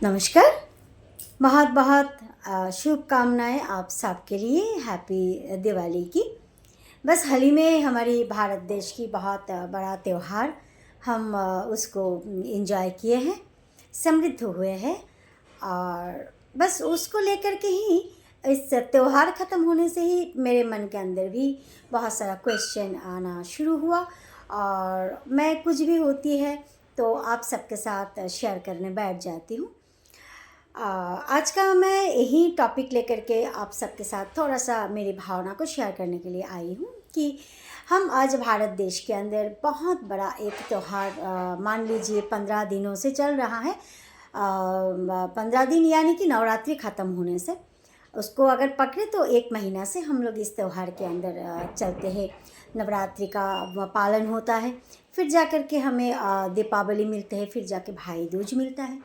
नमस्कार। बहुत बहुत शुभकामनाएँ आप सबके लिए हैप्पी दिवाली की। बस हाल ही में हमारी भारत देश की बहुत बड़ा त्योहार हम उसको एंजॉय किए हैं, समृद्ध हुए हैं और बस उसको लेकर के ही इस त्योहार ख़त्म होने से ही मेरे मन के अंदर भी बहुत सारा क्वेश्चन आना शुरू हुआ और मैं कुछ भी होती है तो आप सबके साथ शेयर करने बैठ जाती हूँ। आज का मैं यही टॉपिक लेकर के आप सबके साथ थोड़ा सा मेरी भावना को शेयर करने के लिए आई हूँ कि हम आज भारत देश के अंदर बहुत बड़ा एक त्यौहार मान लीजिए 15 दिनों से चल रहा है। 15 दिन यानी कि नवरात्रि ख़त्म होने से उसको अगर पकड़े तो 1 महीना से हम लोग इस त्यौहार के अंदर चलते हैं। नवरात्रि का पालन होता है, फिर जा कर के हमें दीपावली मिलते हैं, फिर जाके भाई दूज मिलता है।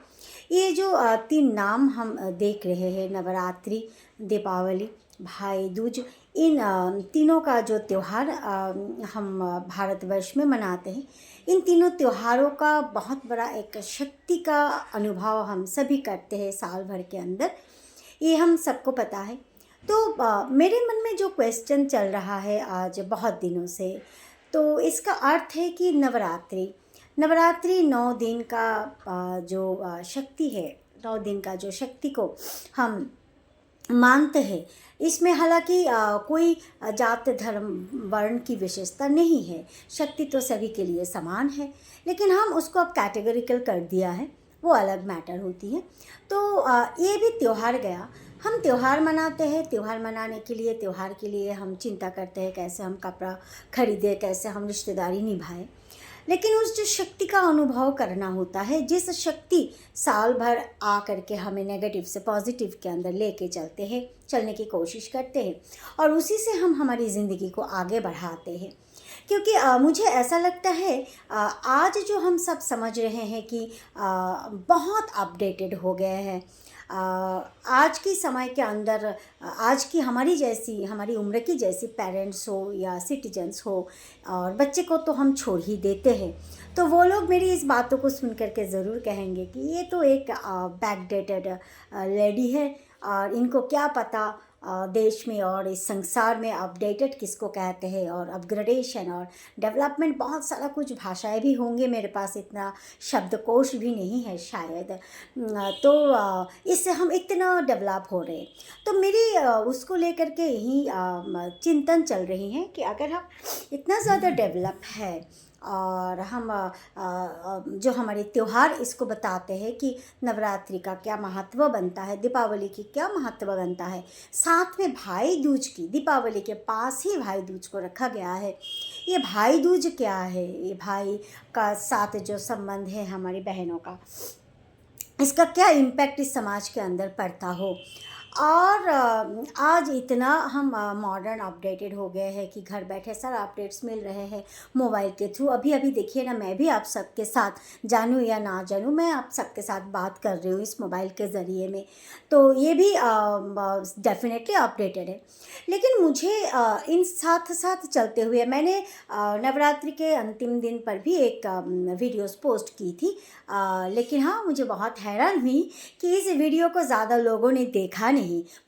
ये जो 3 नाम हम देख रहे हैं, नवरात्रि, दीपावली, भाई दूज, इन तीनों का जो त्यौहार हम भारतवर्ष में मनाते हैं। इन तीनों त्योहारों का बहुत बड़ा एक शक्ति का अनुभव हम सभी करते हैं साल भर के अंदर, ये हम सबको पता है। तो मेरे मन में जो क्वेश्चन चल रहा है आज बहुत दिनों से, तो इसका अर्थ है कि नवरात्रि नवरात्रि 9 दिन का जो शक्ति है, 9 दिन का जो शक्ति को हम मानते हैं, इसमें हालांकि कोई जात धर्म वर्ण की विशेषता नहीं है, शक्ति तो सभी के लिए समान है, लेकिन हम उसको अब कैटेगरिकल कर दिया है, वो अलग मैटर होती है। तो ये भी त्यौहार गया। हम त्यौहार मनाते हैं, त्यौहार मनाने के लिए, त्यौहार के लिए हम चिंता करते हैं कैसे हम कपड़ा खरीदें, कैसे हम रिश्तेदारी निभाएं, लेकिन उस जो शक्ति का अनुभव करना होता है, जिस शक्ति साल भर आ करके हमें नेगेटिव से पॉजिटिव के अंदर लेके चलते हैं, चलने की कोशिश करते हैं और उसी से हम हमारी ज़िंदगी को आगे बढ़ाते हैं। क्योंकि मुझे ऐसा लगता है आज जो हम सब समझ रहे हैं कि बहुत अपडेटेड हो गए हैं। आज की समय के अंदर आज की हमारी जैसी, हमारी उम्र की जैसी पेरेंट्स हो या सिटीजन्स हो, और बच्चे को तो हम छोड़ ही देते हैं, तो वो लोग मेरी इस बातों को सुन करके ज़रूर कहेंगे कि ये तो एक बैकडेटेड लेडी है और इनको क्या पता देश में और इस संसार में अपडेटेड किसको कहते हैं, और अपग्रेडेशन और डेवलपमेंट, बहुत सारा कुछ भाषाएं भी होंगे, मेरे पास इतना शब्दकोश भी नहीं है शायद। तो इससे हम इतना डेवलप हो रहे हैं, तो मेरी उसको लेकर के यही चिंतन चल रही हैं कि अगर हम इतना ज़्यादा डेवलप है और हम जो हमारे त्यौहार इसको बताते हैं कि नवरात्रि का क्या महत्व बनता है, दीपावली की क्या महत्व बनता है, साथ में भाई दूज की, दीपावली के पास ही भाई दूज को रखा गया है। ये भाई दूज क्या है? ये भाई का साथ जो संबंध है हमारी बहनों का, इसका क्या इम्पैक्ट इस समाज के अंदर पड़ता हो। और आज इतना हम मॉडर्न अपडेटेड हो गए हैं कि घर बैठे सारा अपडेट्स मिल रहे हैं मोबाइल के थ्रू। अभी अभी देखिए ना, मैं भी आप सबके साथ, जानूँ या ना जानूँ, मैं आप सबके साथ बात कर रही हूँ इस मोबाइल के ज़रिए में, तो ये भी डेफिनेटली अपडेटेड है। लेकिन मुझे इन साथ साथ चलते हुए मैंने नवरात्रि के अंतिम दिन पर भी एक वीडियोस पोस्ट की थी, लेकिन हाँ, मुझे बहुत हैरान हुई कि इस वीडियो को ज़्यादा लोगों ने देखा नहीं।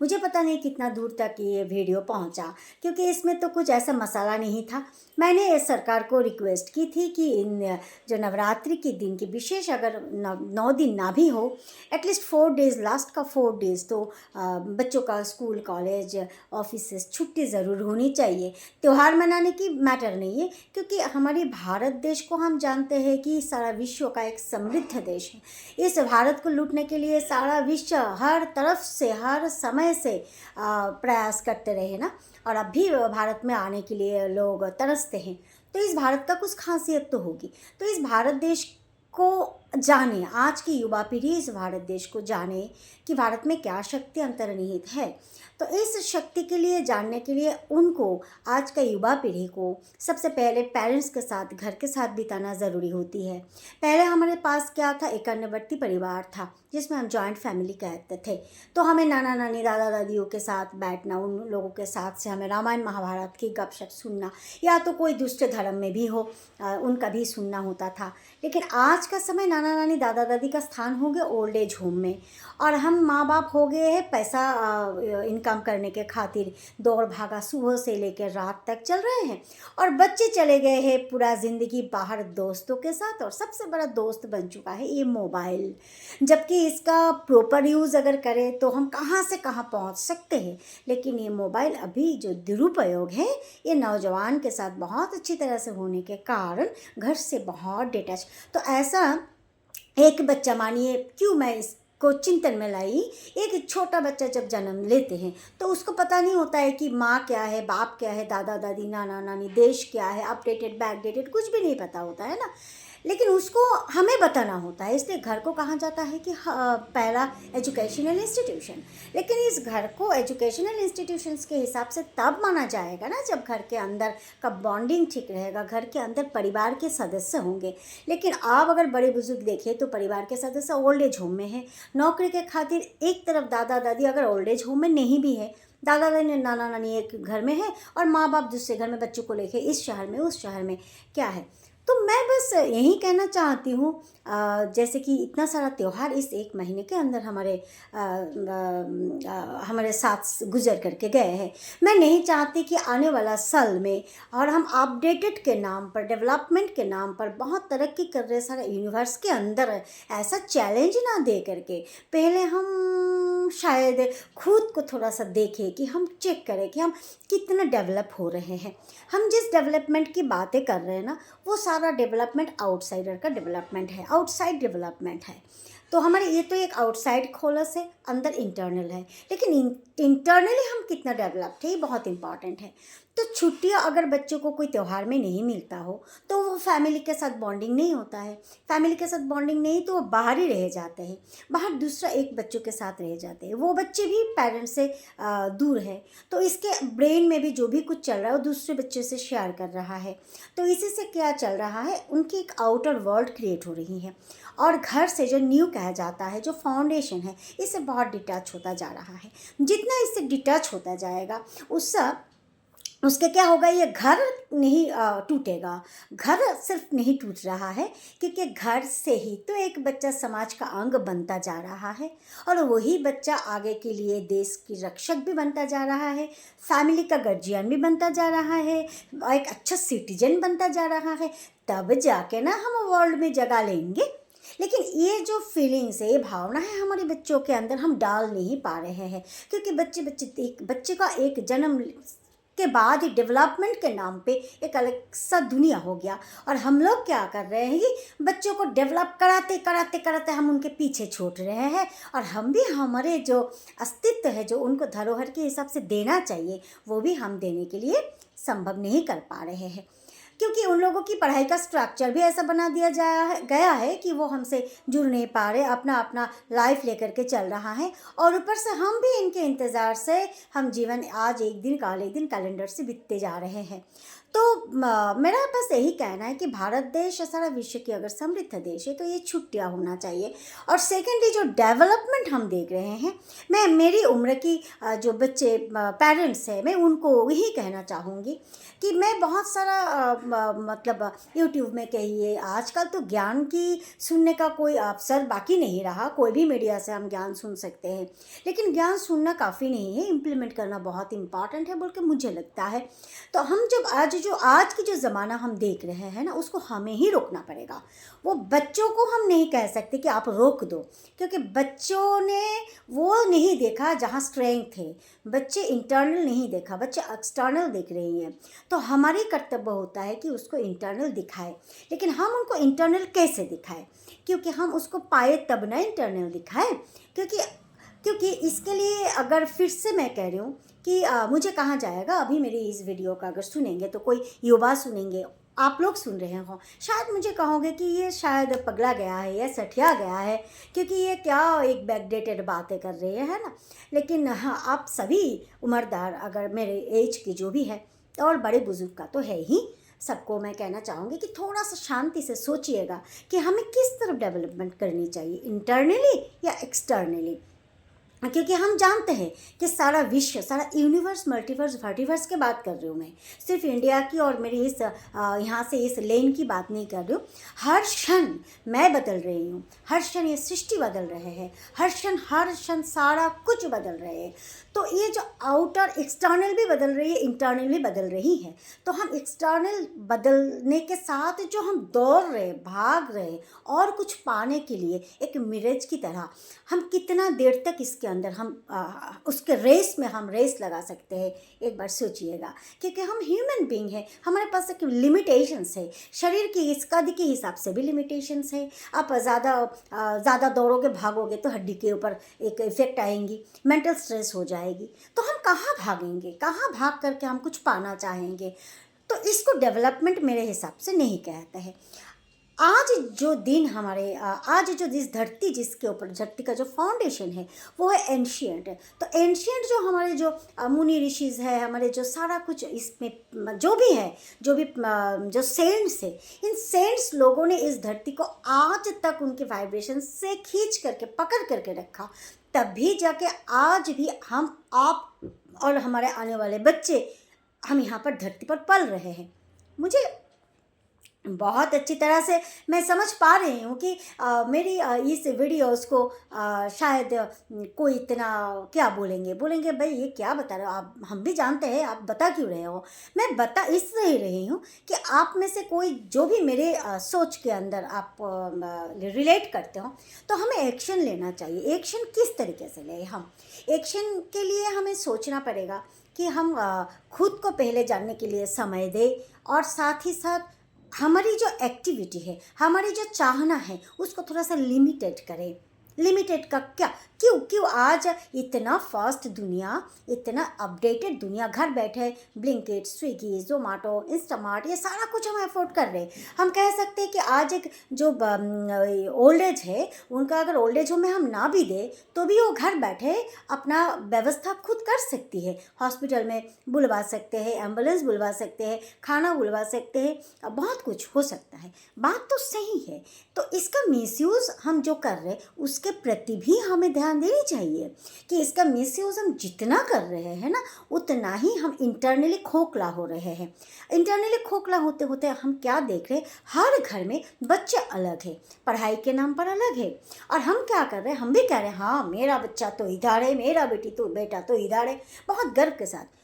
मुझे पता नहीं कितना दूर तक ये वीडियो पहुंचा, क्योंकि इसमें तो कुछ ऐसा मसाला नहीं था। मैंने सरकार को रिक्वेस्ट की थी कि इन जो नवरात्रि के दिन की विशेष, अगर 9 दिन ना भी हो, एटलीस्ट 4 डेज़, लास्ट का 4 डेज़ तो बच्चों का स्कूल, कॉलेज, ऑफिस से छुट्टी ज़रूर होनी चाहिए। त्यौहार मनाने की मैटर नहीं है, क्योंकि हमारे भारत देश को हम जानते हैं कि सारा विश्व का एक समृद्ध देश है। इस भारत को लूटने के लिए सारा विश्व हर तरफ से, हर समय से प्रयास करते रहे ना, और अब भी भारत में आने के लिए लोग तरसते हैं। तो इस भारत का कुछ खासियत तो होगी। तो इस भारत देश को जाने, आज की युवा पीढ़ी इस भारत देश को जाने कि भारत में क्या शक्ति अंतर्निहित है। तो इस शक्ति के लिए, जानने के लिए उनको, आज का युवा पीढ़ी को सबसे पहले पेरेंट्स के साथ, घर के साथ बिताना ज़रूरी होती है। पहले हमारे पास क्या था, एकन्नवर्ती परिवार था जिसमें हम जॉइंट फैमिली कहते थे। तो हमें नाना नानी, दादा दादियों के साथ बैठना, उन लोगों के साथ से हमें रामायण महाभारत की गपशप सुनना, या तो कोई दूसरे धर्म में भी हो उनका भी सुनना होता था। लेकिन आज का समय नाना नाना नानी दादा दादी का स्थान हो गया ओल्ड एज होम में, और हम माँ बाप हो गए हैं पैसा इनकम करने के खातिर दौड़ भागा सुबह से लेकर रात तक चल रहे हैं, और बच्चे चले गए हैं पूरा ज़िंदगी बाहर दोस्तों के साथ, और सबसे बड़ा दोस्त बन चुका है ये मोबाइल। जबकि इसका प्रॉपर यूज़ अगर करें तो हम कहाँ से कहाँ पहुँच सकते हैं, लेकिन ये मोबाइल अभी जो दुरुपयोग है ये नौजवान के साथ बहुत अच्छी तरह से होने के कारण घर से बहुत डिटैच। तो ऐसा एक बच्चा, मानिए क्यों मैं इसको चिंतन में लाई, एक छोटा बच्चा जब जन्म लेते हैं तो उसको पता नहीं होता है कि माँ क्या है, बाप क्या है, दादा दादी, नाना नानी, देश क्या है, अपडेटेड बैकडेटेड कुछ भी नहीं पता होता है ना, लेकिन उसको हमें बताना होता है। इसलिए घर को कहा जाता है कि पहला एजुकेशनल इंस्टीट्यूशन, लेकिन इस घर को एजुकेशनल इंस्टीट्यूशंस के हिसाब से तब माना जाएगा ना जब घर के अंदर का बॉन्डिंग ठीक रहेगा, घर के अंदर परिवार के सदस्य होंगे। लेकिन आप अगर बड़े बुजुर्ग देखें तो परिवार के सदस्य ओल्ड एज होम में है, नौकरी के खातिर एक तरफ दादा दादी अगर ओल्ड एज होम में नहीं भी है, दादा दादी नाना नानी एक घर में है और माँ बाप दूसरे घर में बच्चों को लेके इस शहर में उस शहर में क्या है। तो मैं बस यही कहना चाहती हूँ, जैसे कि इतना सारा त्यौहार इस एक महीने के अंदर हमारे साथ गुजर करके गए हैं, मैं नहीं चाहती कि आने वाला साल में और हम अपडेटेड के नाम पर, डेवलपमेंट के नाम पर बहुत तरक्की कर रहे सारा यूनिवर्स के अंदर ऐसा चैलेंज ना दे करके पहले हम शायद खुद को थोड़ा सा देखें, कि हम चेक करें कि हम कितना डेवलप हो रहे हैं। हम जिस डेवलपमेंट की बातें कर रहे हैं ना वो सारा डेवलपमेंट आउटसाइडर का डेवलपमेंट है, आउटसाइड डेवलपमेंट है। तो हमारे ये तो एक आउटसाइड खोलस है, अंदर इंटरनल है, लेकिन इंटरनली हम कितना डेवलप्ड है ये बहुत इंपॉर्टेंट है। तो छुट्टियां अगर बच्चों को कोई त्यौहार में नहीं मिलता हो तो वो फैमिली के साथ बॉन्डिंग नहीं होता है, फैमिली के साथ बॉन्डिंग नहीं तो वो बाहर ही रह जाते हैं, बाहर दूसरा एक बच्चों के साथ रह जाते हैं, वो बच्चे भी पेरेंट्स से दूर है, तो इसके ब्रेन में भी जो भी कुछ चल रहा है वो दूसरे बच्चे से शेयर कर रहा है। तो इसी से क्या चल रहा है, उनकी एक आउटर वर्ल्ड क्रिएट हो रही है, और घर से जो न्यू कहा जाता है, जो फाउंडेशन है, इससे बहुत डिटैच होता जा रहा है। जितना इससे डिटैच होता जाएगा उसके क्या होगा, ये घर नहीं टूटेगा। घर सिर्फ नहीं टूट रहा है क्योंकि घर से ही तो एक बच्चा समाज का अंग बनता जा रहा है, और वही बच्चा आगे के लिए देश की रक्षक भी बनता जा रहा है, फैमिली का गार्जियन भी बनता जा रहा है, एक अच्छा सिटीजन बनता जा रहा है। तब जाके ना हम वर्ल्ड में जगह लेंगे। लेकिन ये जो फीलिंग्स है, ये भावना है हमारे बच्चों के अंदर, हम डाल नहीं पा रहे हैं, क्योंकि बच्चे का एक जन्म के बाद ही डेवलपमेंट के नाम पे एक अलग सा दुनिया हो गया, और हम लोग क्या कर रहे हैं कि बच्चों को डेवलप कराते कराते कराते हम उनके पीछे छूट रहे हैं, और हम भी हमारे जो अस्तित्व है, जो उनको धरोहर के हिसाब से देना चाहिए, वो भी हम देने के लिए संभव नहीं कर पा रहे हैं, क्योंकि उन लोगों की पढ़ाई का स्ट्रक्चर भी ऐसा बना दिया गया है कि वो हमसे जुड़ नहीं पा रहे, अपना अपना लाइफ लेकर के चल रहा है, और ऊपर से हम भी इनके इंतज़ार से हम जीवन आज एक दिन काल एक दिन कैलेंडर से बीतते जा रहे हैं। तो मेरा बस यही कहना है कि भारत देश सारा विश्व की अगर समृद्ध देश है तो ये छुट्टियाँ होना चाहिए। और सेकेंडली जो डेवलपमेंट हम देख रहे हैं, मैं मेरी उम्र की जो बच्चे पेरेंट्स हैं, मैं उनको यही कहना चाहूँगी कि मैं बहुत सारा मतलब यूट्यूब में कहिए, आजकल तो ज्ञान की सुनने का कोई अवसर बाकी नहीं रहा, कोई भी मीडिया से हम ज्ञान सुन सकते हैं, लेकिन ज्ञान सुनना काफ़ी नहीं है, इम्प्लीमेंट करना बहुत इम्पॉर्टेंट है बोल के मुझे लगता है। तो हम जब आज की जो ज़माना हम देख रहे हैं ना, उसको हमें ही रोकना पड़ेगा। वो बच्चों को हम नहीं कह सकते कि आप रोक दो, क्योंकि बच्चों ने वो नहीं देखा जहाँ स्ट्रेंथ है, बच्चे इंटरनल नहीं देखा, बच्चे एक्सटर्नल देख रही हैं। तो हमारी कर्तव्य होता है कि उसको इंटरनल दिखाए, लेकिन हम उनको इंटरनल कैसे दिखाएं, क्योंकि हम उसको पाए तब ना इंटरनल दिखाएं। क्योंकि इसके लिए अगर फिर से मैं कह रही हूँ कि मुझे कहाँ जाएगा, अभी मेरी इस वीडियो का अगर सुनेंगे तो कोई युवा सुनेंगे, आप लोग सुन रहे हो, शायद मुझे कहोगे कि ये शायद पगला गया है या सठिया गया है, क्योंकि ये क्या एक बैकडेटेड बातें कर रही है ना। लेकिन हाँ, आप सभी उम्रदार अगर मेरे एज की जो भी है और बड़े बुजुर्ग का तो है ही, सबको मैं कहना चाहूँगी कि थोड़ा सा शांति से सोचिएगा कि हमें किस तरफ डेवलपमेंट करनी चाहिए, इंटरनली या एक्सटर्नली। क्योंकि हम जानते हैं कि सारा विश्व, सारा यूनिवर्स, मल्टीवर्स, वर्टिवर्स की बात कर रही हूँ मैं, सिर्फ इंडिया की और मेरी इस यहाँ से इस लेन की बात नहीं कर रही हूँ। हर क्षण मैं बदल रही हूँ, हर क्षण ये सृष्टि बदल रहे हैं, हर क्षण सारा कुछ बदल रहे हैं। तो ये जो आउटर एक्सटर्नल भी बदल रही है, इंटरनल भी बदल रही है। तो हम एक्सटर्नल बदलने के साथ जो हम दौड़ रहे, भाग रहे और कुछ पाने के लिए, एक मिरज की तरह हम कितना देर तक इसके अंदर हम उसके रेस में हम रेस लगा सकते हैं, एक बार सोचिएगा। क्योंकि हम ह्यूमन बीइंग हैं, हमारे पास एक लिमिटेशंस है, शरीर की इस कद के हिसाब से भी लिमिटेशंस है। आप ज़्यादा दौड़ोगे, भागोगे तो हड्डी के ऊपर एक इफेक्ट आएंगी, मेंटल स्ट्रेस हो जाएगी। तो हम कहाँ भागेंगे, कहाँ भाग करके हम कुछ पाना चाहेंगे? तो इसको डेवलपमेंट मेरे हिसाब से नहीं कहते हैं। आज जो दिन हमारे आज जो इस धरती, जिसके ऊपर धरती का जो फाउंडेशन है वो है एंशियंट है। तो एंशियंट जो हमारे जो मुनि ऋषिज है, हमारे जो सारा कुछ इसमें जो भी है, जो भी जो सेंट्स है, इन सेंट्स लोगों ने इस धरती को आज तक उनके वाइब्रेशन से खींच करके पकड़ करके रखा। तभी जाके आज भी हम, आप और हमारे आने वाले बच्चे, हम यहाँ पर धरती पर पल रहे हैं। मुझे बहुत अच्छी तरह से मैं समझ पा रही हूँ कि मेरी इस वीडियोस को शायद कोई इतना क्या बोलेंगे भाई ये क्या बता रहे हो आप, हम भी जानते हैं आप बता क्यों रहे हो। मैं बता इसलिए रही हूँ कि आप में से कोई जो भी मेरे सोच के अंदर आप रिलेट करते हो, तो हमें एक्शन लेना चाहिए। एक्शन किस तरीके से ले? हम एक्शन के लिए हमें सोचना पड़ेगा कि हम खुद को पहले जानने के लिए समय दें, और साथ ही साथ हमारी जो एक्टिविटी है, हमारी जो चाहना है, उसको थोड़ा सा लिमिटेड करें। लिमिटेड का क्या, क्यों आज इतना फास्ट दुनिया, इतना अपडेटेड दुनिया, घर बैठे ब्लिंकिट, स्विगी, जोमेटो, इंस्टामार्ट, ये सारा कुछ हम अफोर्ड कर रहे हैं। हम कह सकते हैं कि आज एक जो ओल्ड एज है, उनका अगर ओल्ड एज होम में हम ना भी दें तो भी वो घर बैठे अपना व्यवस्था खुद कर सकती है। हॉस्पिटल में बुलवा सकते हैं, एम्बुलेंस बुलवा सकते हैं, खाना बुलवा सकते हैं, बहुत कुछ हो सकता है। बात तो सही है। तो इसका मिसयूज़ हम जो कर रहे हैं उसके प्रति भी हमें ध्यान देनी चाहिए कि इसका मिसयूज़ हम जितना कर रहे हैं ना, उतना ही हम इंटरनली खोखला हो रहे हैं। इंटरनली खोखला होते होते हम क्या देख रहे हैं, हर घर में बच्चे अलग है, पढ़ाई के नाम पर अलग है, और हम क्या कर रहे हैं, हम भी कह रहे हैं हाँ मेरा बच्चा तो इधर है, मेरा बेटा तो इधर है, बहुत गर्व के साथ।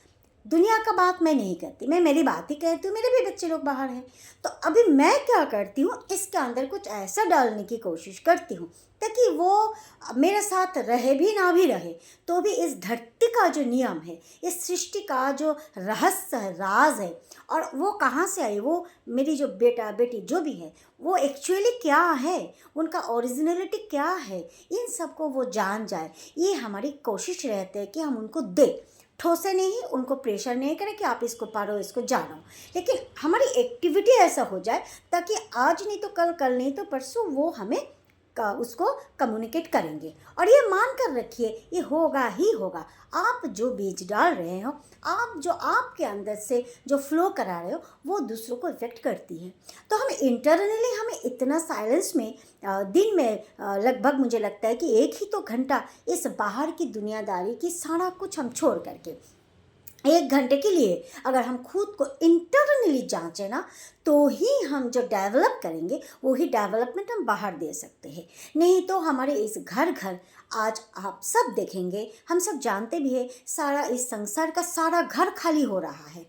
दुनिया का बात मैं नहीं करती, मैं मेरी बात ही कहती हूँ, मेरे भी बच्चे लोग बाहर हैं। तो अभी मैं क्या करती हूँ, इसके अंदर कुछ ऐसा डालने की कोशिश करती हूँ ताकि वो मेरे साथ रहे भी ना भी रहे तो भी इस धरती का जो नियम है, इस सृष्टि का जो रहस्य है, राज है, और वो कहाँ से आई, वो मेरी जो बेटा बेटी जो भी है वो एक्चुअली क्या है, उनका ओरिजिनलिटी क्या है, इन सबको वो जान जाए। ये हमारी कोशिश रहती है कि हम उनको दें, ठोसे नहीं, उनको प्रेशर नहीं करें कि आप इसको पढ़ो, इसको जानो, लेकिन हमारी एक्टिविटी ऐसा हो जाए ताकि आज नहीं तो कल नहीं तो परसों वो हमें उसको कम्युनिकेट करेंगे। और ये मान कर रखिए, ये होगा ही होगा। आप जो बीज डाल रहे हो, आप जो आपके अंदर से जो फ्लो करा रहे हो, वो दूसरों को इफ़ेक्ट करती है। तो हम इंटरनली हमें इतना साइलेंस में दिन में लगभग मुझे लगता है कि 1 ही तो घंटा इस बाहर की दुनियादारी की सारा कुछ हम छोड़ करके 1 घंटे के लिए अगर हम खुद को इंटरनली जांचें ना, तो ही हम जो डेवलप करेंगे वही डेवलपमेंट हम बाहर दे सकते हैं। नहीं तो हमारे इस घर घर आज आप सब देखेंगे, हम सब जानते भी हैं, सारा इस संसार का सारा घर खाली हो रहा है।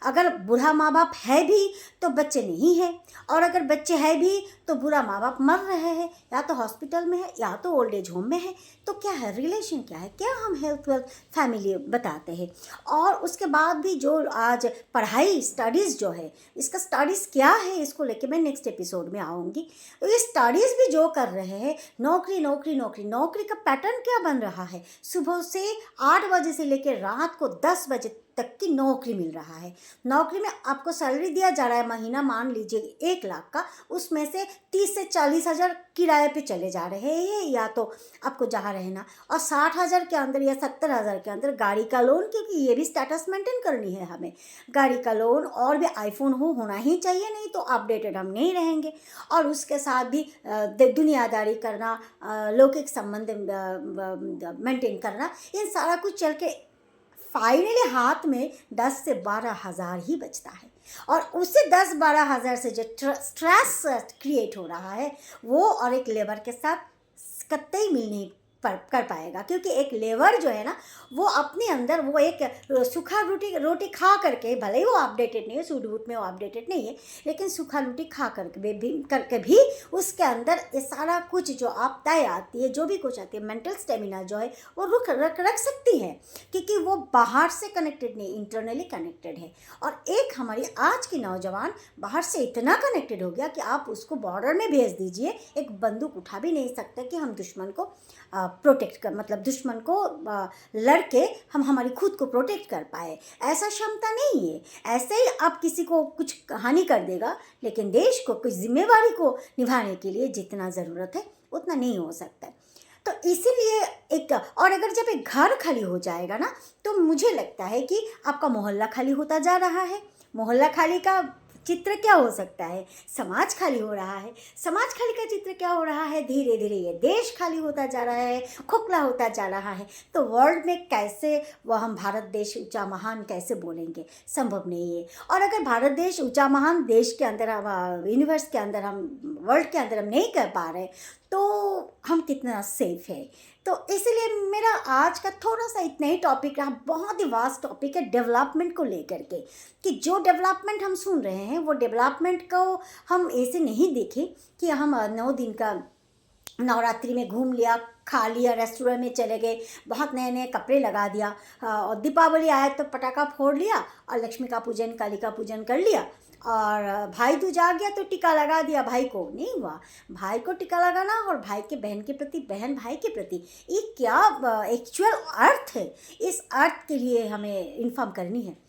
अगर बूढ़ा माँ बाप है भी तो बच्चे नहीं हैं, और अगर बच्चे हैं भी तो बूढ़ा माँ बाप मर रहे हैं, या तो हॉस्पिटल में है या तो ओल्ड एज होम में है। तो क्या है रिलेशन, क्या है, क्या हम हेल्थ वेल्थ फैमिली बताते हैं। और उसके बाद भी जो आज पढ़ाई स्टडीज़ जो है, इसका स्टडीज़ क्या है, इसको लेके मैं नेक्स्ट एपिसोड में आऊँगी। तो ये स्टडीज़ भी जो कर रहे हैं, नौकरी नौकरी नौकरी नौकरी का पैटर्न क्या बन रहा है, सुबह से 8 बजे से लेकर रात को 10 बजे तक की नौकरी मिल रहा है। नौकरी में आपको सैलरी दिया जा रहा है महीना, मान लीजिए 1 लाख का, उसमें से 30 से 40 हज़ार किराए पे चले जा रहे हैं या तो आपको जहाँ रहना, और 60 हज़ार के अंदर या 70 हज़ार के अंदर गाड़ी का लोन, क्योंकि ये भी स्टेटस मेंटेन करनी है हमें, गाड़ी का लोन, और भी आईफोन होना ही चाहिए, नहीं तो अपडेटेड हम नहीं रहेंगे। और उसके साथ भी दुनियादारी करना, लौकिक संबंध मेंटेन करना, इन सारा कुछ चल के फाइनली हाथ में 10 से 12 हज़ार ही बचता है। और उससे 10-12 हज़ार से जो स्ट्रेस क्रिएट हो रहा है वो और एक लेबर के साथ कतई मिल नहीं कर पाएगा, क्योंकि एक लेबर जो है ना वो अपने अंदर वो एक सूखा रोटी खा करके, भले ही वो अपडेटेड नहीं है, सूट बूट में वो अपडेटेड नहीं है, लेकिन सूखा रोटी खा करके भी उसके अंदर ये सारा कुछ जो आपदाएँ आती है, जो भी कुछ आती है, मेंटल स्टेमिना जो है वो रख सकती है, क्योंकि वो बाहर से कनेक्टेड नहीं, इंटरनली कनेक्टेड है। और एक हमारी आज की नौजवान बाहर से इतना कनेक्टेड हो गया कि आप उसको बॉर्डर में भेज दीजिए, एक बंदूक उठा भी नहीं सकते कि हम दुश्मन को प्रोटेक्ट कर, मतलब दुश्मन को लड़के हम हमारी खुद को प्रोटेक्ट कर पाए, ऐसा क्षमता नहीं है। ऐसे ही आप किसी को कुछ हानि कर देगा, लेकिन देश को कुछ जिम्मेवारी को निभाने के लिए जितना ज़रूरत है उतना नहीं हो सकता। तो इसीलिए एक, और अगर जब एक घर खाली हो जाएगा ना, तो मुझे लगता है कि आपका मोहल्ला खाली होता जा रहा है। मोहल्ला खाली का चित्र क्या हो सकता है? समाज खाली हो रहा है। समाज खाली का चित्र क्या हो रहा है? धीरे धीरे ये देश खाली होता जा रहा है, खोखला होता जा रहा है। तो वर्ल्ड में कैसे वह हम भारत देश ऊंचा महान कैसे बोलेंगे? संभव नहीं है। और अगर भारत देश ऊंचा महान देश के अंदर, यूनिवर्स के अंदर, हम वर्ल्ड के अंदर हम नहीं कर पा रहे, तो हम कितना सेफ है। तो इसलिए मेरा आज का थोड़ा सा इतना ही टॉपिक रहा, बहुत ही वास्ट टॉपिक है डेवलपमेंट को लेकर के, कि जो डेवलपमेंट हम सुन रहे हैं वो डेवलपमेंट को हम ऐसे नहीं देखें कि हम 9 दिन का नवरात्रि में घूम लिया, खा लिया, रेस्टोरेंट में चले गए, बहुत नए नए कपड़े लगा दिया, और दीपावली आए तो पटाखा फोड़ लिया और लक्ष्मी का पूजन, काली का पूजन कर लिया, और भाई दूज आ गया तो टीका लगा दिया भाई को। नहीं हुआ। भाई को टीका लगाना और भाई के बहन के प्रति, बहन भाई के प्रति, ये क्या एक्चुअल अर्थ है, इस अर्थ के लिए हमें इन्फॉर्म करनी है।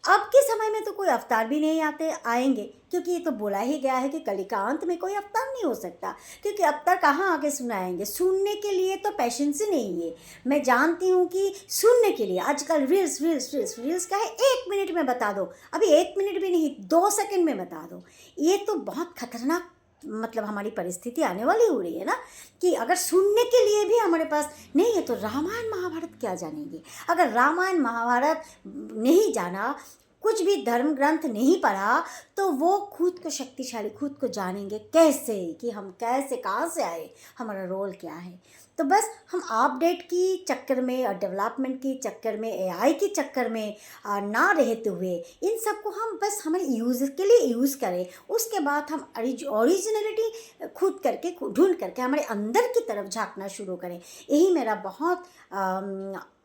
अब के समय में तो कोई अवतार भी नहीं आएंगे, क्योंकि ये तो बोला ही गया है कि कलिकांत में कोई अवतार नहीं हो सकता, क्योंकि अवतार कहाँ आके सुनाएंगे? सुनने के लिए तो पेशेंस ही नहीं है। मैं जानती हूँ कि सुनने के लिए आजकल रील्स का है, 1 मिनट में बता दो, अभी 1 मिनट भी नहीं, 2 सेकंड में बता दो। ये तो बहुत खतरनाक, मतलब हमारी परिस्थिति आने वाली हो रही है ना, कि अगर सुनने के लिए भी हमारे पास नहीं है तो रामायण महाभारत क्या जानेंगे? अगर रामायण महाभारत नहीं जाना, कुछ भी धर्म ग्रंथ नहीं पढ़ा, तो वो खुद को शक्तिशाली, खुद को जानेंगे कैसे, कि हम कैसे, कहाँ से आए, हमारा रोल क्या है। तो बस हम अपडेट की चक्कर में और डेवलपमेंट की चक्कर में, एआई के चक्कर में ना रहते हुए, इन सब को हम बस हमारे यूज़ के लिए यूज़ करें। उसके बाद हम ओरिजिनलिटी खुद करके, ढूंढ करके हमारे अंदर की तरफ झांकना शुरू करें। यही मेरा बहुत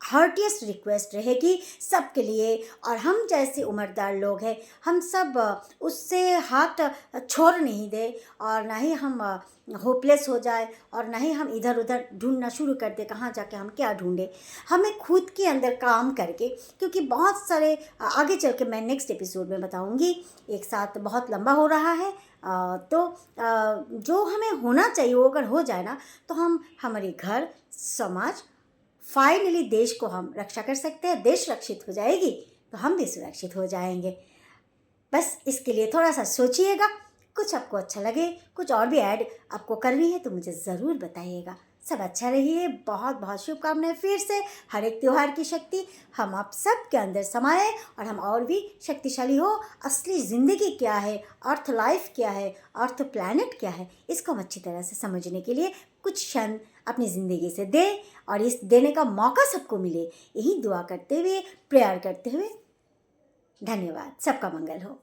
हार्टिएस्ट रिक्वेस्ट रहेगी सबके लिए। और हम जैसे उम्रदार लोग हैं, हम सब उससे हाथ छोड़ नहीं दे, और ना ही हम होपलेस हो जाए, और ना ही हम इधर उधर ढूंढना शुरू कर दे कहाँ जाके हम क्या ढूंढे। हमें खुद के अंदर काम करके, क्योंकि बहुत सारे आगे चल के मैं नेक्स्ट एपिसोड में बताऊंगी, एक साथ बहुत लंबा हो रहा है, तो जो हमें होना चाहिए वो अगर हो जाए ना, तो हम हमारे घर, समाज, फाइनली देश को हम रक्षा कर सकते हैं। देश रक्षित हो जाएगी तो हम भी सुरक्षित हो जाएंगे। बस इसके लिए थोड़ा सा सोचिएगा, कुछ आपको अच्छा लगे, कुछ और भी ऐड आपको करनी है तो मुझे ज़रूर बताइएगा। सब अच्छा रहिए, बहुत बहुत शुभकामनाएं। फिर से हर एक त्यौहार की शक्ति हम आप सब के अंदर समाए और हम और भी शक्तिशाली हो। असली ज़िंदगी क्या है, अर्थ लाइफ क्या है, अर्थ प्लैनेट क्या है, इसको हम अच्छी तरह से समझने के लिए कुछ क्षण अपनी ज़िंदगी से दें, और इस देने का मौका सबको मिले, यही दुआ करते हुए, प्रेयर करते हुए, धन्यवाद। सबका मंगल हो।